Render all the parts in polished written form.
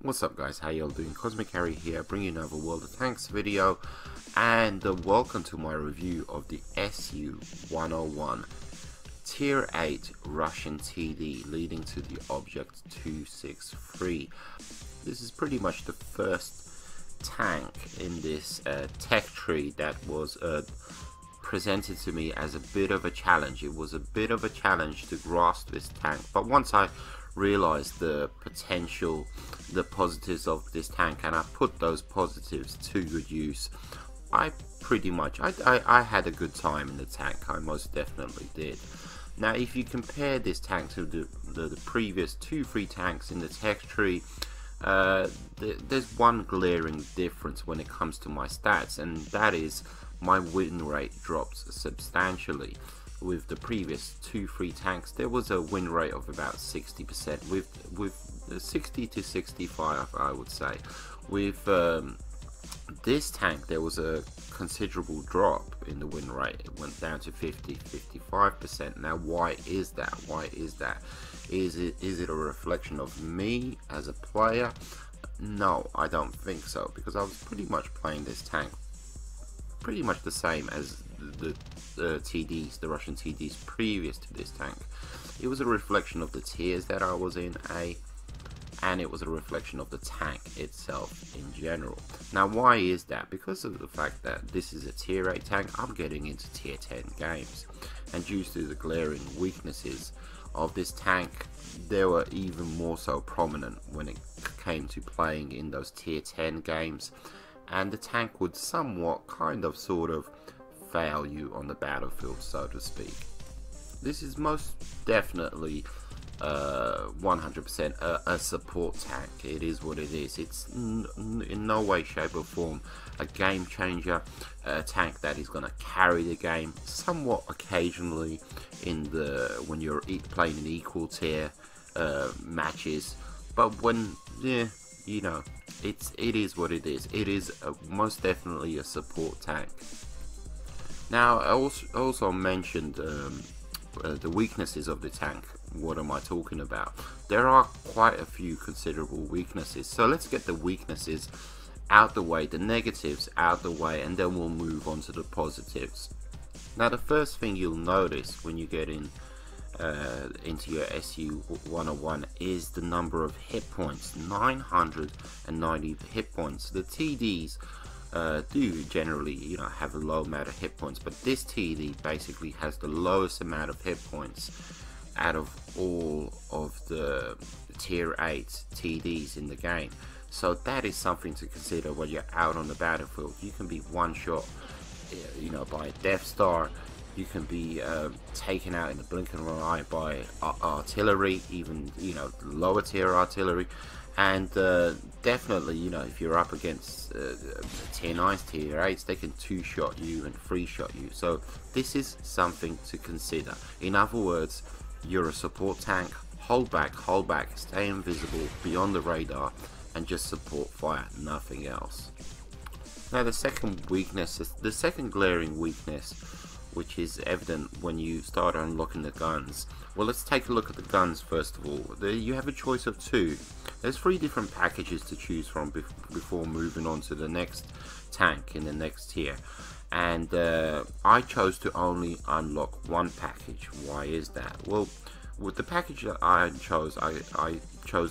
What's up guys, how y'all doing? Carrie here, bringing you another World of Tanks video, and welcome to my review of the SU-101 Tier 8 Russian TD leading to the Object 263. This is pretty much the first tank in this tech tree that was presented to me as a bit of a challenge. It was a bit of a challenge to grasp this tank, but once I realized the potential, the positives of this tank, and I put those positives to good use, I had a good time in the tank. I most definitely did. Now if you compare this tank to the previous 2-3 tanks in the tech tree, there's one glaring difference when it comes to my stats, and that is my win rate drops substantially. With the previous 2-3 tanks, there was a win rate of about 60%, with 60 to 65, I would say. With this tank, there was a considerable drop in the win rate. It went down to 50-55%. Now why is that? Is it a reflection of me as a player? No, I don't think so, because I was pretty much playing this tank pretty much the same as the TDs, the Russian TDs previous to this tank. It was a reflection of the tiers that I was in, and it was a reflection of the tank itself in general. Now why is that? Because of the fact that this is a tier 8 tank, I'm getting into tier 10 games, and due to the glaring weaknesses of this tank, they were even more so prominent when it came to playing in those tier 10 games, and the tank would somewhat sort of fail you on the battlefield, so to speak. This is most definitely 100% a support tank. It is what it is. It's in no way, shape or form a game changer, a tank that is going to carry the game. Somewhat occasionally when you're playing in equal tier matches, but when you know, it is what it is. It is most definitely a support tank. Now I also mentioned the weaknesses of the tank. What am I talking about? There are quite a few considerable weaknesses, so let's get the weaknesses out the way, the negatives out the way, and then we'll move on to the positives. Now the first thing you'll notice when you get into your SU-101 is the number of hit points. 990 hit points. The TDs do generally, have a low amount of hit points, but this TD basically has the lowest amount of hit points out of all of the tier 8 TDs in the game. So that is something to consider when you're out on the battlefield. You can be one shot, by a Death Star. You can be taken out in the blink of an eye by artillery, even lower tier artillery, and definitely if you're up against tier 9s, tier 8s, they can 2-shot you and 3-shot you. So this is something to consider. In other words, you're a support tank. Hold back, stay invisible, beyond the radar, and just support fire, nothing else. Now the second weakness, the second glaring weakness, which is evident when you start unlocking the guns. Well, let's take a look at the guns first of all. You have a choice of 2. There's 3 different packages to choose from before moving on to the next tank in the next tier, and I chose to only unlock one package. Why is that? Well, with the package that I chose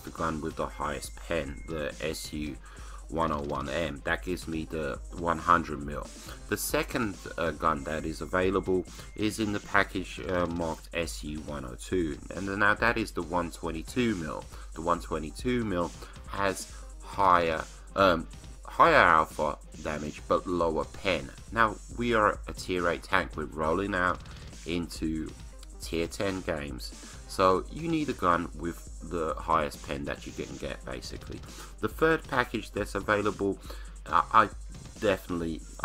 the gun with the highest pen, the SU-101M. That gives me the 100mm. The second gun that is available is in the package marked SU-102, and now that is the 122mm. The 122mm has higher alpha damage but lower pen. Now we are a tier 8 tank. We're rolling out into tier 10 games, so you need a gun with the highest pen that you can get, basically. The third package that's available, I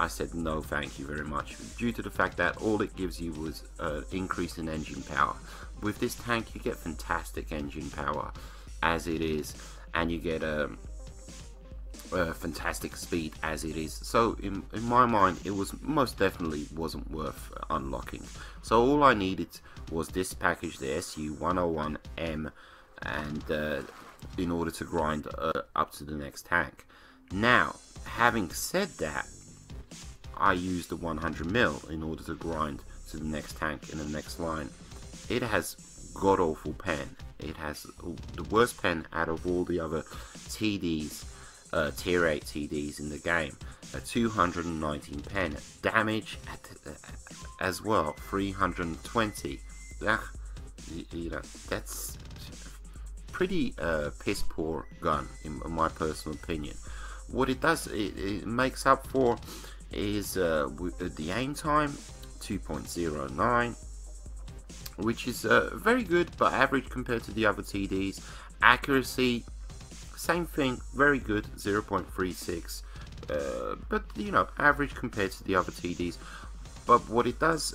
said no thank you very much, due to the fact that all it gives you was an increase in engine power. With this tank you get fantastic engine power as it is, and you get fantastic speed as it is. So in my mind, it was most definitely wasn't worth unlocking. So all I needed was this package, the SU-101M, and in order to grind up to the next tank. Now, having said that, I use the 100mm in order to grind to the next tank in the next line. It has god-awful pen. It has the worst pen out of all the other TDs, tier 8 TDs in the game. A 219 pen. Damage as well, 320. You know, that's pretty piss poor gun in my personal opinion. What it does, it makes up for is the aim time 2.09, which is very good but average compared to the other TDs. Accuracy, same thing, very good, 0.36, but you know, average compared to the other TDs. But what it does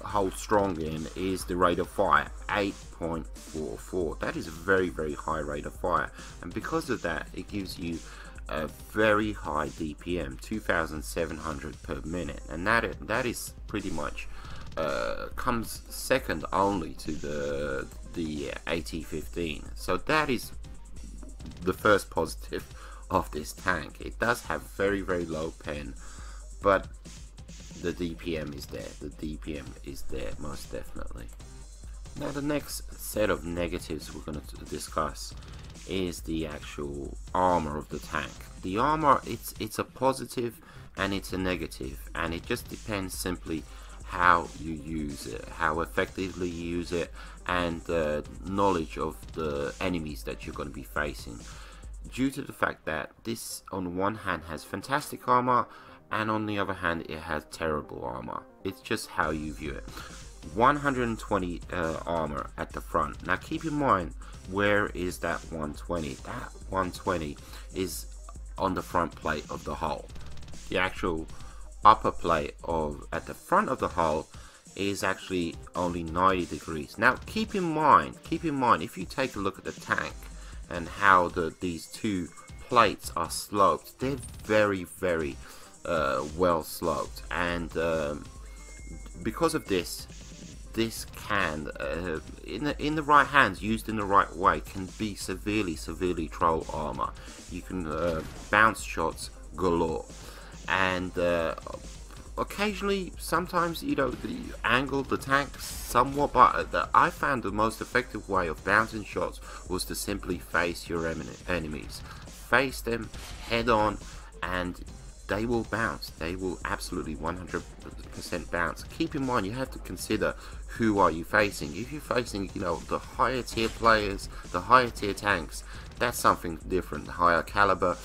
hold strong in is the rate of fire, 8.44. That is a very, very high rate of fire, and because of that, it gives you a very high DPM, 2,700 per minute, and that is pretty much comes second only to the AT-15. So that is the first positive of this tank. It does have very, very low pen, but the DPM is there. The DPM is there most definitely. Now the next set of negatives we're going to discuss is the actual armor of the tank. The armor, it's a positive and it's a negative, and it just depends simply how you use it, how effectively you use it, and knowledge of the enemies that you're going to be facing. Due to the fact that this on one hand has fantastic armor, and on the other hand it has terrible armor. It's just how you view it. 120 armor at the front. Now keep in mind, where is that 120? That 120 is on the front plate of the hull. The actual upper plate of at the front of the hull is actually only 90 degrees. Now keep in mind, if you take a look at the tank and how these two plates are sloped, they're very, very well sloped, and because of this can in the right hands, used in the right way, can be severely troll armor. You can bounce shots galore, and occasionally, sometimes, you know, you angle the tank somewhat, but I found the most effective way of bouncing shots was to simply face your enemies. Face them head on, and they will bounce. They will absolutely 100% bounce. Keep in mind, you have to consider who are you facing. If you're facing, you know, the higher tier players, the higher tier tanks, that's something different. Higher caliber,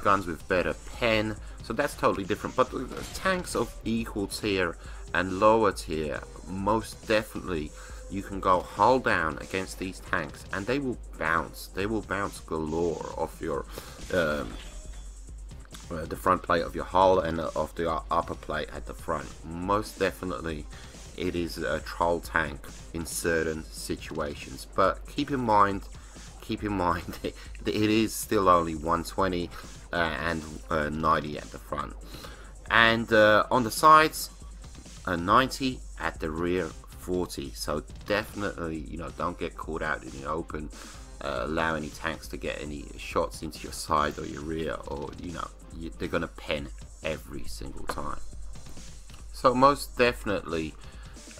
guns with better pen, so that's totally different. But the tanks of equal tier and lower tier, most definitely you can go hull down against these tanks and they will bounce. They will bounce galore off your the front plate of your hull and off the upper plate at the front. Most definitely it is a troll tank in certain situations, but keep in mind it is still only 120 and 90 at the front, and on the sides 90, at the rear 40. So definitely, you know, don't get caught out in the open, allow any tanks to get any shots into your side or your rear, or you know, they're gonna pen every single time. So most definitely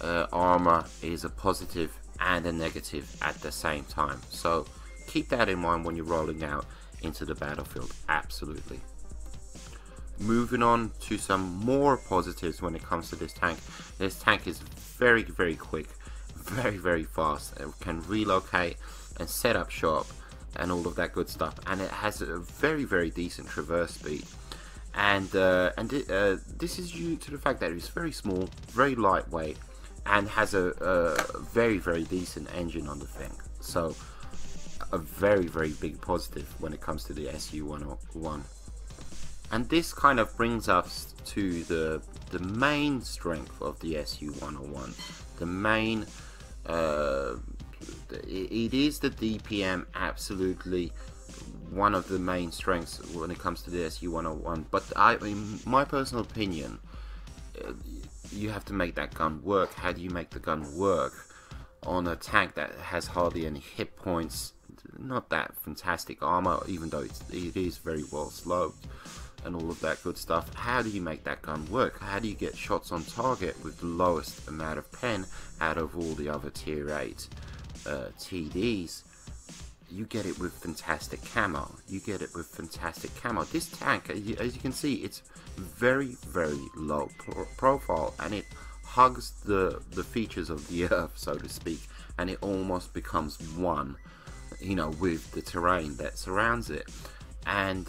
armor is a positive and a negative at the same time, so keep that in mind when you're rolling out into the battlefield. Absolutely. Moving on to some more positives when it comes to this tank. This tank is very, very quick, very, very fast. It can relocate and set up shop and all of that good stuff, and it has a very, very decent traverse speed, and this is due to the fact that it's very small, very lightweight, and has a very, very decent engine on the thing. So a very, very big positive when it comes to the SU-101. And this kind of brings us to the main strength of the SU-101. The main it is the DPM, absolutely one of the main strengths when it comes to the SU-101. But in my personal opinion, you have to make that gun work. How do you make the gun work? on a tank that has hardly any hit points, not that fantastic armor, even though it is very well sloped and all of that good stuff. How do you make that gun work? How do you get shots on target with the lowest amount of pen out of all the other tier 8 TDs? You get it with fantastic camo. You get it with fantastic camo. This tank, as you can see, it's very, very low profile, and it hugs the features of the earth, so to speak, and it almost becomes one, you know, with the terrain that surrounds it. And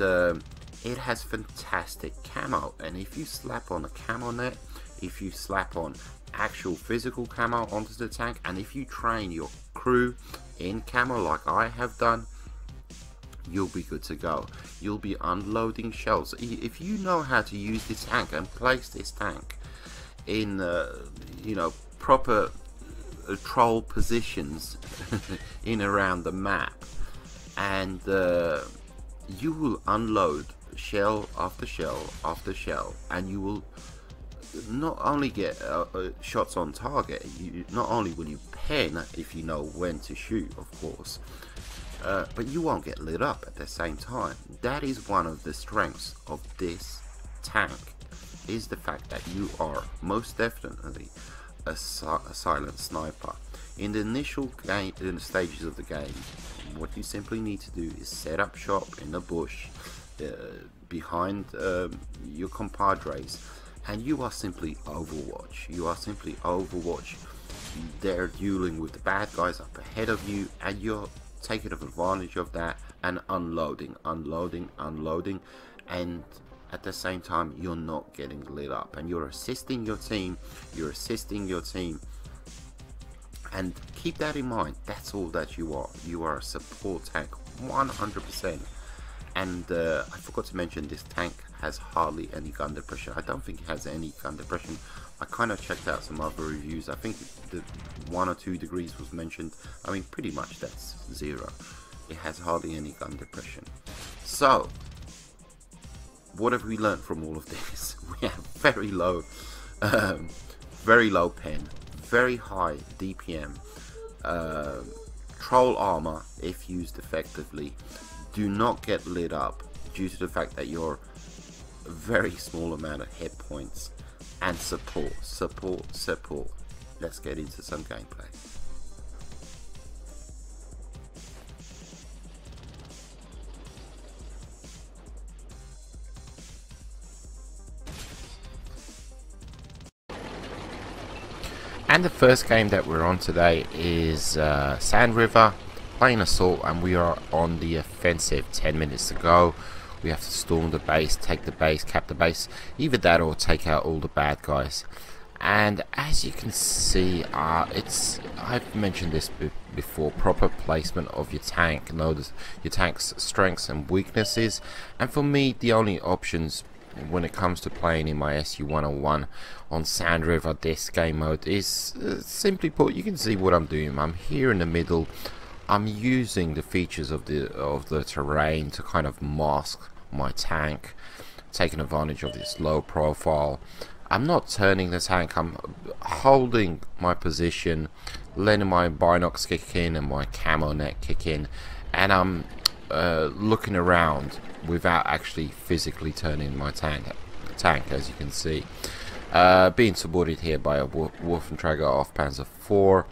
it has fantastic camo, and if you slap on a camo net, if you slap on actual physical camo onto the tank, and if you train your crew in camo like I have done, you'll be good to go. You'll be unloading shells. If you know how to use this tank and place this tank in you know, proper troll positions in around the map, and you will unload shell after shell after shell, and you will not only get shots on target, not only will you pen if you know when to shoot, of course, but you won't get lit up at the same time. That is one of the strengths of this tank, is the fact that you are most definitely a silent sniper. In the initial game, in the stages of the game, what you simply need to do is set up shop in the bush behind your compadres, and you are simply Overwatch. You are simply Overwatch. They're dueling with the bad guys up ahead of you, and you're taking advantage of that and unloading, and at the same time you're not getting lit up, and you're assisting your team. And keep that in mind. That's all that you are. You are a support tank, 100%. And I forgot to mention, this tank has hardly any gun depression. I don't think it has any gun depression. I kind of checked out some other reviews. I think the 1 or 2 degrees was mentioned. I mean, pretty much that's 0. It has hardly any gun depression. So, what have we learned from all of this? We have very low pen, very high DPM, troll armor if used effectively. Do not get lit up due to the fact that you're a very small amount of hit points, and support. Let's get into some gameplay. And the first game that we're on today is Sand River, playing assault, and we are on the offensive. 10 minutes to go. We have to storm the base, take the base, cap the base, either that or take out all the bad guys. And as you can see, I've mentioned this before, proper placement of your tank, know your tank's strengths and weaknesses. And for me, the only options when it comes to playing in my SU-101 on Sand River, this game mode, is simply put, you can see what I'm doing. I'm here in the middle. I'm using the features of the terrain to kind of mask my tank, taking advantage of this low profile. I'm not turning the tank, I'm holding my position, letting my binocs kick in and my camo net kick in, and I'm looking around without actually physically turning my tank, as you can see. Being supported here by a Wolfentrager off Panzer IV.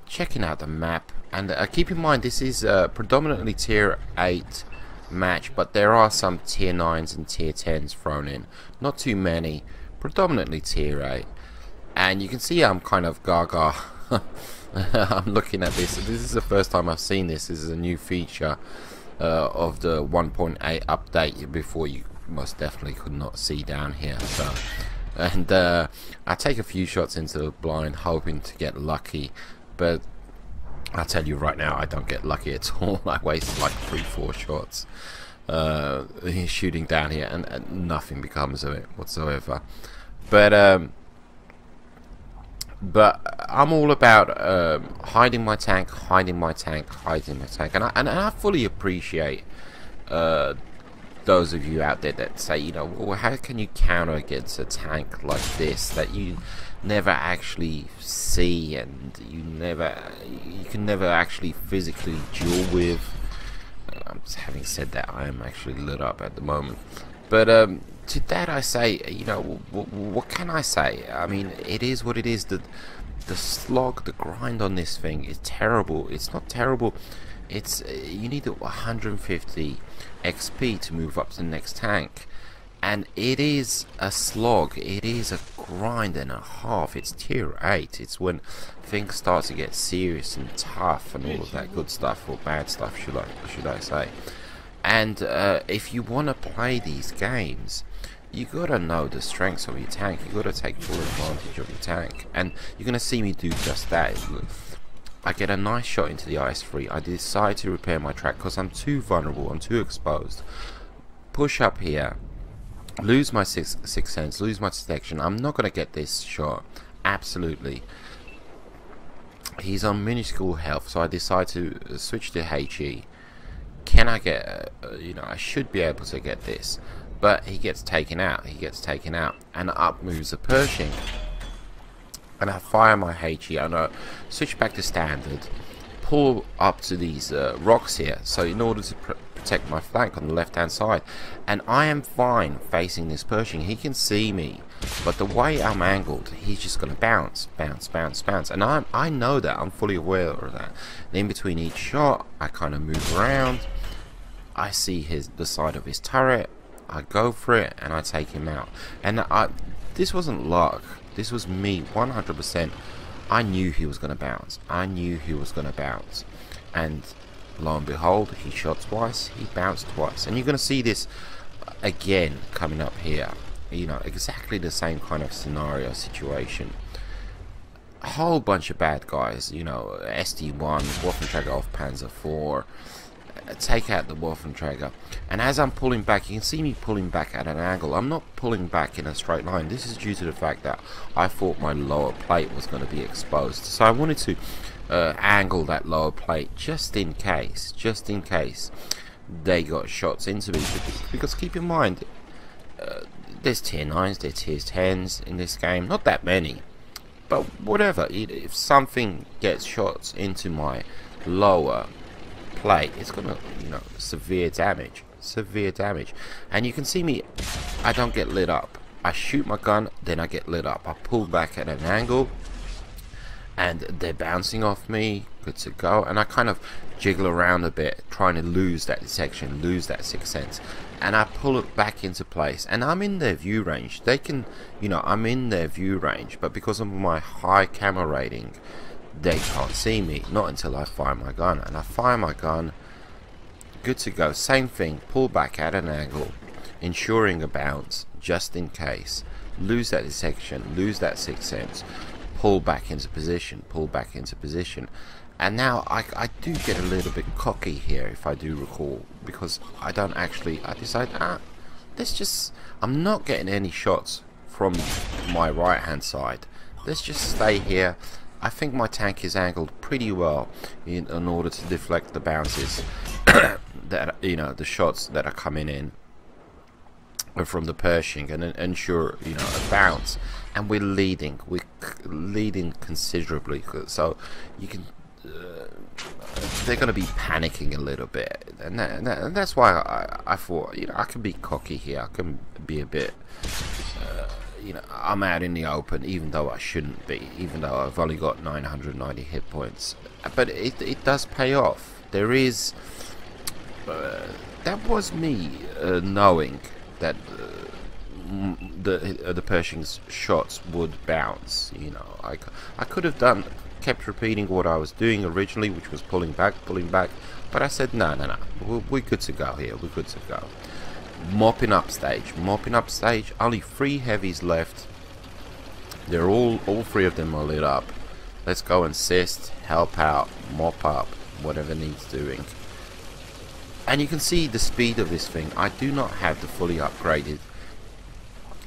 Checking out the map, and keep in mind this is predominantly tier 8 match, but there are some tier 9s and tier 10s thrown in, not too many, predominantly tier 8. And you can see I'm kind of gaga. I'm looking at this is the first time I've seen this. This is a new feature of the 1.8 update. Before, you most definitely could not see down here. So, and I take a few shots into the blind hoping to get lucky, but I tell you right now, I don't get lucky at all. I waste like 3-4 shots shooting down here, and nothing becomes of it whatsoever. But I'm all about hiding my tank, and I fully appreciate those of you out there that say, you know, well, how can you counter against a tank like this that you never actually see and you can never actually physically duel with? Having said that, I am actually lit up at the moment, but to that I say, you know, what can I say? I mean, it is what it is. The slog, the grind on this thing is terrible. It's not terrible. It's you need 150 XP to move up to the next tank, and it is a slog. It is a grind and a half. It's tier 8. It's when things start to get serious and tough and all of that good stuff, or bad stuff, should I say. And if you want to play these games, you gotta know the strengths of your tank. You gotta take full advantage of your tank, and you're gonna see me do just that. I get a nice shot into the IS-3. I decide to repair my track because I'm too vulnerable, I'm too exposed. Push up here, lose my sixth sense, lose my detection. I'm not going to get this shot, absolutely. He's on minuscule health, so I decide to switch to HE. Can I get, you know, I should be able to get this. But he gets taken out, and up moves a Pershing. And I fire my HE, and I switch back to standard, pull up to these rocks here, so in order to protect my flank on the left hand side, and I am fine facing this Pershing. He can see me, but the way I'm angled, he's just gonna bounce, and I know that, I'm fully aware of that. And in between each shot, I kind of move around, I see the side of his turret, I go for it, and I take him out. And this wasn't luck. This was me, 100%. I knew he was going to bounce. And lo and behold, he shot twice, he bounced twice. And you're going to see this again coming up here. You know, exactly the same kind of scenario, situation. A whole bunch of bad guys, you know, SD-1, Waffenträger off Panzer IV. Take out the Waffenträger, and as I'm pulling back, you can see me pulling back at an angle. I'm not pulling back in a straight line. This is due to the fact that I thought my lower plate was going to be exposed, so I wanted to angle that lower plate just in case they got shots into me. Because keep in mind, there's tier 9s, there's tier 10s in this game, not that many, but whatever. If something gets shots into my lower plate, it's gonna, you know, severe damage, and you can see me, I don't get lit up. I shoot my gun, then I get lit up. I pull back at an angle, and they're bouncing off me, good to go, and I kind of jiggle around a bit, trying to lose that detection, lose that sixth sense, and I pull it back into place, and I'm in their view range. They can, you know, I'm in their view range, but because of my high camera rating, they can't see me, not until I fire my gun. And I fire my gun, good to go. Same thing, pull back at an angle, ensuring a bounce just in case, lose that detection, lose that sixth sense, pull back into position, and now I do get a little bit cocky here, if I do recall, because I decide, let's just, I'm not getting any shots from my right hand side, let's just stay here. I think my tank is angled pretty well in order to deflect the bounces that, you know, the shots that are coming in from the Pershing, and ensure, you know, a bounce. And we're leading considerably, so you can they're going to be panicking a little bit, and that's why I thought, you know, I can be cocky here, I can be a bit you know, I'm out in the open, even though I shouldn't be, even though I've only got 990 hit points. But it does pay off. There is that was me knowing that the Pershing's shots would bounce. You know, I could have kept repeating what I was doing originally, which was pulling back, but I said no, we're good to go here, we're good to go. Mopping up stage, only 3 heavies left. They're all 3 of them are lit up. Let's go assist, help out, mop up, whatever needs doing. And you can see the speed of this thing. I do not have the fully upgraded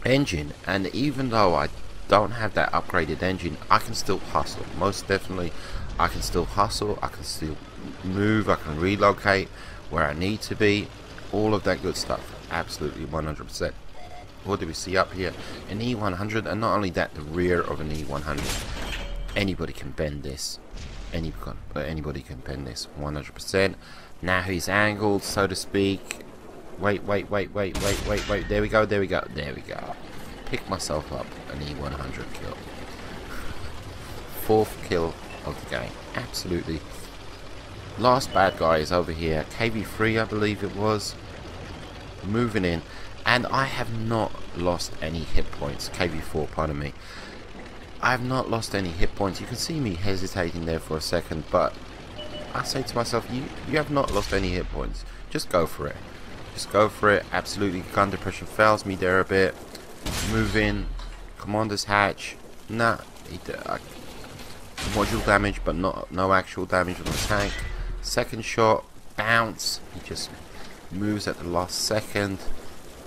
engine, and even though I don't have that upgraded engine, I can still hustle. Most definitely I can still hustle, I can still move, I can relocate where I need to be. all of that good stuff. Absolutely 100%. What do we see up here? An E100, and not only that, the rear of an E100. Anybody can bend this. Anybody can bend this 100%. Now he's angled, so to speak. Wait. There we go. Pick myself up an E100 kill. 4th kill of the game. Absolutely. Last bad guy is over here. KV3, I believe it was. Moving in. And I have not lost any hit points. KV4, pardon me. I have not lost any hit points. You can see me hesitating there for a second, but I say to myself, you have not lost any hit points. Just go for it. Just go for it. Absolutely. Gun depression fails me there a bit. Move in. Commander's hatch. Nah. Module damage, but no actual damage on the tank. Second shot. Bounce. He just moves at the last second.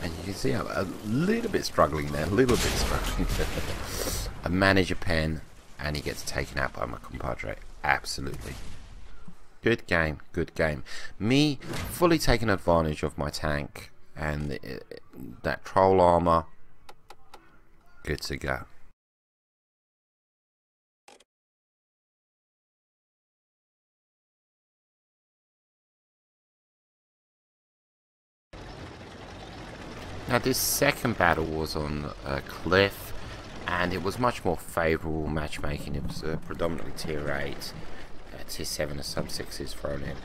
And you can see I'm a little bit struggling there. I manage a pen, and he gets taken out by my compadre. Absolutely. Good game, good game. Me fully taking advantage of my tank and that troll armor. Good to go. Now this second battle was on a cliff, and it was much more favourable matchmaking. It was predominantly tier 8, tier 7 and some 6s thrown in.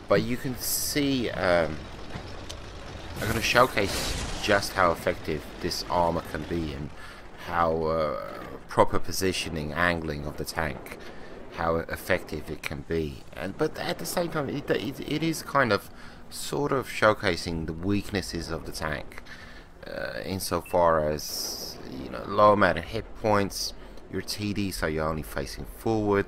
But you can see, I'm going to showcase just how effective this armour can be, and how proper positioning, angling of the tank, how effective it can be. But at the same time, it is kind of sort of showcasing the weaknesses of the tank. Insofar as, you know, low amount of hit points, your TD, so you're only facing forward.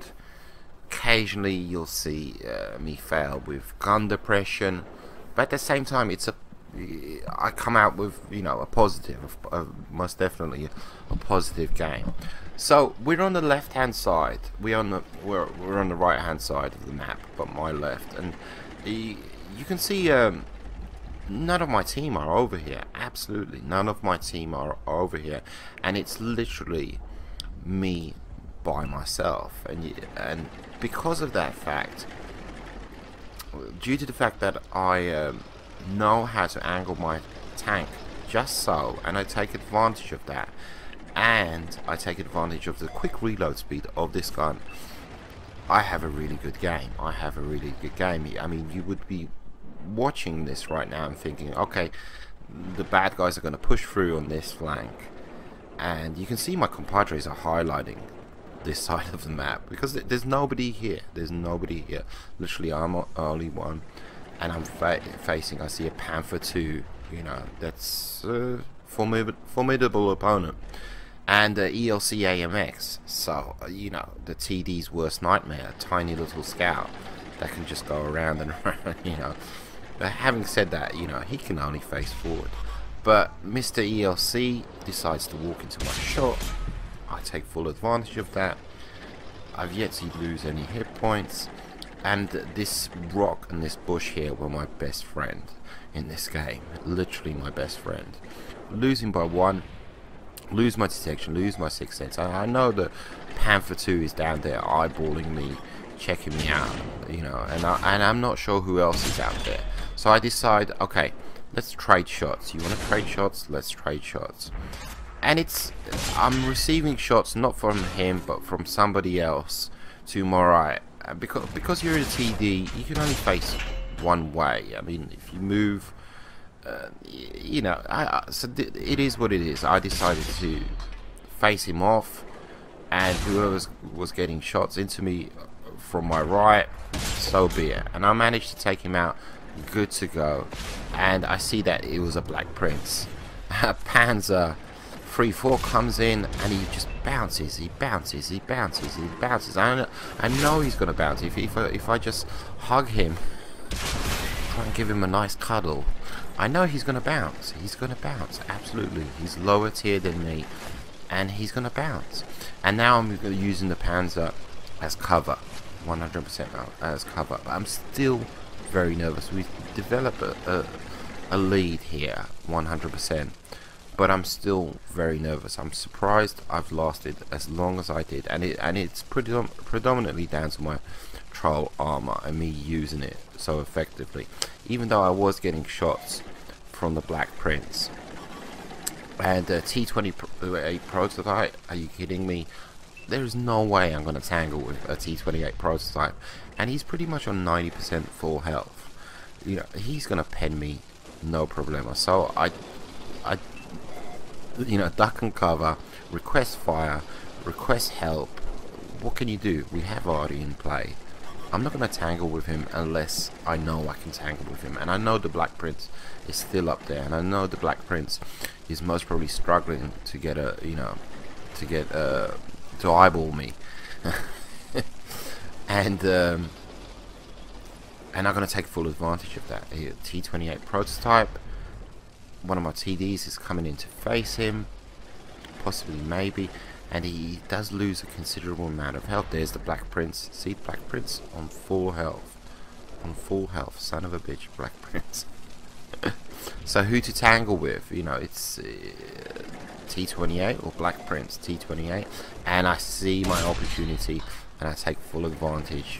Occasionally you'll see me fail with gun depression, but at the same time I come out with, you know, a positive, most definitely a positive game. So we're on the left hand side, we're on the right hand side of the map, but my left, and you can see none of my team are over here. Absolutely none of my team are over here, and it's literally me by myself. And because of that fact, due to the fact that I know how to angle my tank just so, and I take advantage of that, and I take advantage of the quick reload speed of this gun, I have a really good game. I mean, you would be watching this right now and thinking, okay, the bad guys are going to push through on this flank, and you can see my compadres are highlighting this side of the map because there's nobody here. Literally, I'm only one, and I'm facing, I see a Panther 2, you know, that's a formidable opponent, and ELC AMX, so you know, the TD's worst nightmare, a tiny little scout that can just go around and around, you know. Having said that, you know, he can only face forward, but Mr. ELC decides to walk into my shot. I take full advantage of that. I've yet to lose any hit points, and this rock and this bush here were my best friend in this game. Literally my best friend. Losing by 1, lose my detection, lose my sixth sense. I know that Panther 2 is down there eyeballing me, checking me out, you know, and I'm not sure who else is out there. So I decide, okay, let's trade shots. You want to trade shots? Let's trade shots. And I'm receiving shots not from him, but from somebody else to my right. Because you're a TD, you can only face one way. I mean, if you move, you know, so it is what it is. I decided to face him off, and whoever was getting shots into me from my right, so be it. And I managed to take him out. Good to go. And I see that it was a Black Prince. Panzer 3-4 comes in, and he just bounces. He bounces. I know he's gonna bounce. If I just hug him, try and give him a nice cuddle, I know he's gonna bounce. Absolutely. He's lower tier than me, and he's gonna bounce. And now I'm using the Panzer as cover, 100% as cover. But I'm still very nervous. We develop a lead here, 100%. But I'm still very nervous. I'm surprised I've lasted as long as I did, and it's predominantly down to my troll armor and me using it so effectively. Even though I was getting shots from the Black Prince and T28 prototype, are you kidding me? There's no way I'm gonna tangle with a T28 prototype, and he's pretty much on 90% full health. You know, he's gonna pen me no problema. So I you know, duck and cover, request fire, request help. What can you do? We have Artie in play. I'm not going to tangle with him unless I know I can tangle with him. And I know the Black Prince is still up there. And I know the Black Prince is most probably struggling to get a, you know, to eyeball me. and I'm going to take full advantage of that. Here, T28 prototype. One of my TDs is coming in to face him, possibly, maybe, and he does lose a considerable amount of health. There's the Black Prince. See, Black Prince on full health. On full health. Son of a bitch, Black Prince. So who to tangle with? You know, it's T28 or Black Prince. T28, and I see my opportunity and I take full advantage.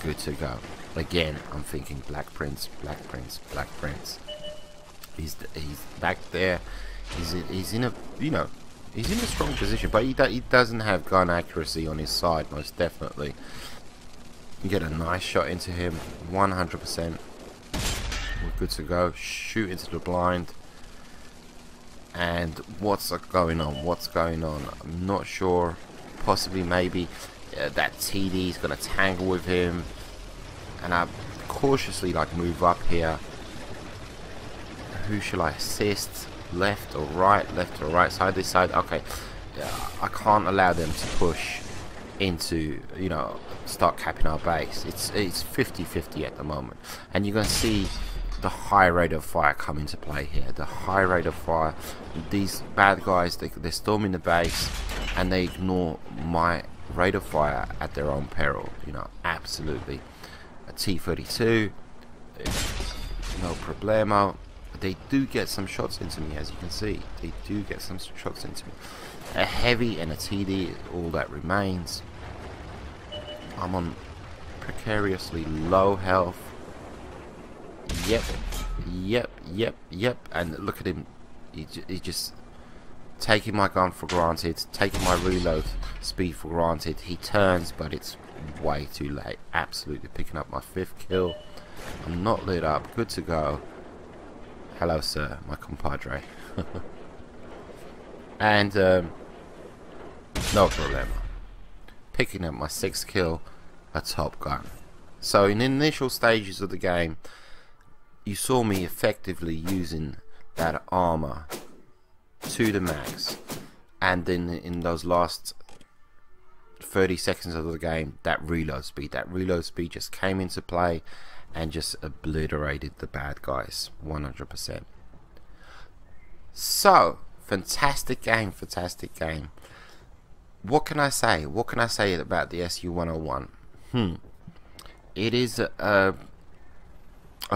Good to go. Again, I'm thinking Black Prince, Black Prince, Black Prince. He's back there. He's in a, you know, he's in a strong position, but he doesn't have gun accuracy on his side, most definitely. You get a nice shot into him, 100%. We're good to go. Shoot into the blind. And what's going on? What's going on? I'm not sure. Possibly, maybe that TD is gonna tangle with him, and I cautiously like move up here. Who shall I assist? Left or right? Left or right? Side this side? Okay. I can't allow them to push into, you know, start capping our base. It's 50-50 at the moment. And you're going to see the high rate of fire come into play here. The high rate of fire. These bad guys, they're storming the base and they ignore my rate of fire at their own peril. You know, absolutely. A T32. No problemo. They do get some shots into me, as you can see. They do get some shots into me. A heavy and a TD, all that remains. I'm on precariously low health. Yep. And look at him. He just taking my gun for granted, taking my reload speed for granted. He turns, but it's way too late. Absolutely picking up my 5th kill. I'm not lit up. Good to go. Hello, sir, my compadre. And no problem. Picking up my 6th kill, a top gun. So in the initial stages of the game, you saw me effectively using that armor to the max, and then in those last 30 seconds of the game, that reload speed just came into play and just obliterated the bad guys 100%. So fantastic game. What can I say? What can I say about the SU-101? It is a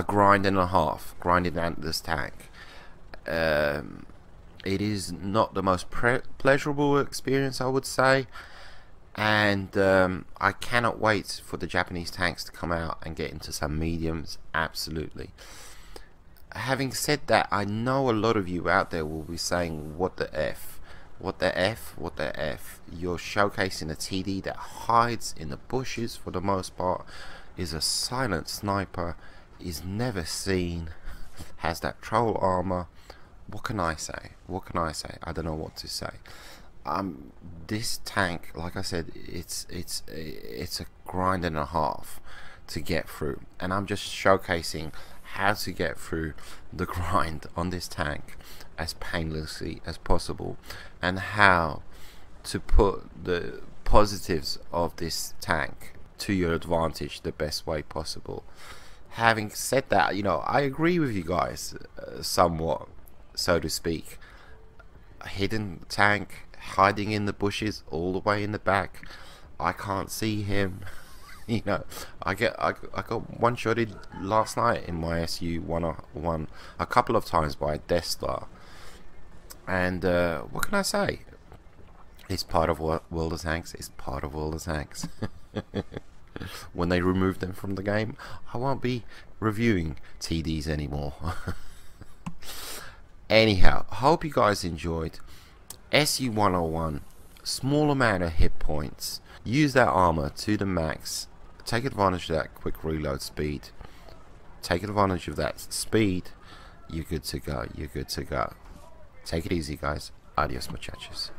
grind and a half, grinding out this tank. It is not the most pleasurable experience, I would say, and I cannot wait for the Japanese tanks to come out and get into some mediums. Absolutely. Having said that, I know a lot of you out there will be saying, what the F? What the F? What the F? You're showcasing a TD that hides in the bushes for the most part, is a silent sniper, is never seen, has that troll armor. What can I say? What can I say? I don't know what to say. This tank, like I said, it's a grind and a half to get through, and I'm just showcasing how to get through the grind on this tank as painlessly as possible, and how to put the positives of this tank to your advantage the best way possible. Having said that, you know, I agree with you guys somewhat, so to speak. A hidden tank hiding in the bushes all the way in the back. I can't see him. You know, I got one-shotted last night in my SU-101 a couple of times by Destar, and what can I say? It's part of what World of Tanks. It's part of World of Tanks. When they remove them from the game, I won't be reviewing TDs anymore. Anyhow, hope you guys enjoyed. SU-101, small amount of hit points. Use that armor to the max. Take advantage of that quick reload speed. Take advantage of that speed. You're good to go. You're good to go. Take it easy, guys. Adios, muchachos.